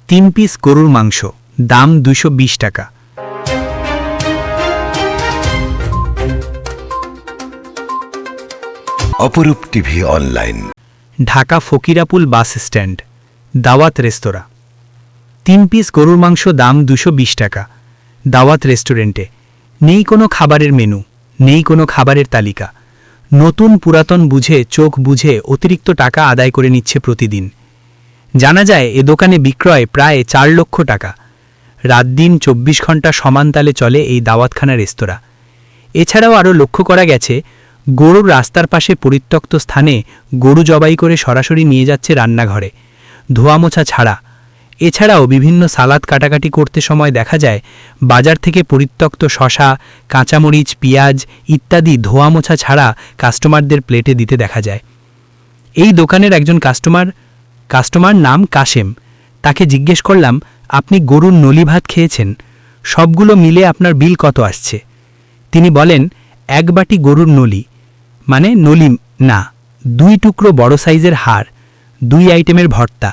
3 piece গরুর মাংস, দাম 220 টাকা। অপরূপ TV online, Dhaka Fakirapul bus stand, Dawat রেস্তোরাঁ। 3 পিস গরুর মাংস, দাম 220 টাকা। দাওয়াত রেস্টুরেন্টে নেই কোনো খাবারের মেনু, নেই কোনো খাবারের তালিকা। নতুন পুরাতন বুঝে, চোখ বুঝে অতিরিক্ত টাকা আদায় করে নিচ্ছে প্রতিদিন। জানা যায় এ দোকানে বিক্রয় প্রায় 4 লক্ষ টাকা। রাত দিন 24 ঘন্টা সমান তালে চলে এই দাওয়াতখানা রেস্তোরাঁ। এছাড়াও আরও লক্ষ্য করা গেছে, গরুর রাস্তার পাশে পরিত্যক্ত স্থানে গরু জবাই করে সরাসরি নিয়ে যাচ্ছে রান্নাঘরে, ধোয়া মোছা ছাড়া। এছাড়াও বিভিন্ন সালাদ কাটাকাটি করতে সময় দেখা যায় বাজার থেকে পরিত্যক্ত শসা, কাঁচামরিচ, পেঁয়াজ ইত্যাদি ধোয়া মোছা ছাড়া কাস্টমারদের প্লেটে দিতে দেখা যায়। এই দোকানের একজন কাস্টমার নাম কাশেম। তাকে জিজ্ঞেস করলাম, আপনি গরুর নলি ভাত খেয়েছেন, সবগুলো মিলে আপনার বিল কত আসছে? তিনি বলেন, 1 বাটি গরুর নলি, মানে নলি না, 2 টুকরো বড় সাইজের হাড়, 2 আইটেমের ভর্তা,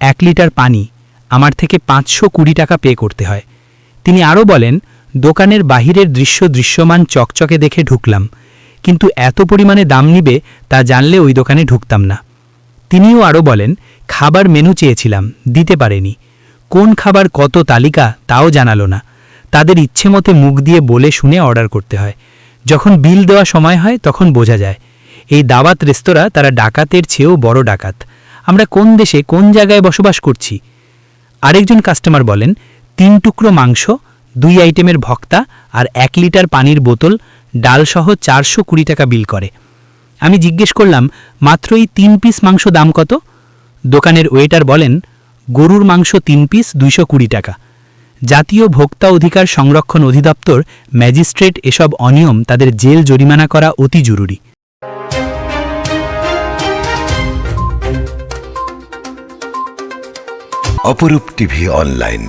1 লিটার পানি, আমার থেকে 520 টাকা পে করতে হয়। তিনি আরও বলেন, দোকানের বাহিরের দৃশ্যমান চকচকে দেখে ঢুকলাম, কিন্তু এত পরিমাণে দাম নিবে তা জানলে ওই দোকানে ঢুকতাম না। তিনিও আরও বলেন, খাবার মেনু চেয়েছিলাম, দিতে পারেনি। কোন খাবার কত তালিকা তাও জানালো না। তাদের ইচ্ছে মতে মুখ দিয়ে বলে শুনে অর্ডার করতে হয়। যখন বিল দেওয়া সময় হয় তখন বোঝা যায় এই দাওয়াত রেস্তোরাঁ তারা ডাকাতের চেয়েও বড় ডাকাত। আমরা কোন দেশে কোন জায়গায় বসবাস করছি? আরেকজন কাস্টমার বলেন, 3 টুকরো মাংস, 2 আইটেমের ভক্তা আর 1 লিটার পানির বোতল, ডালসহ 420 টাকা বিল করে। আমি জিজ্ঞেস করলাম, মাত্র এই 3 পিস মাংস দাম কত? দোকানের ওয়েটার বলেন, গরুর মাংস 3 পিস 220 টাকা। জাতীয় ভোক্তা অধিকার সংরক্ষণ অধিদপ্তর, ম্যাজিস্ট্রেট এসব অনিয়ম তাদের জেল জরিমানা করা অতি জরুরি। অপরূপ টিভি অনলাইন।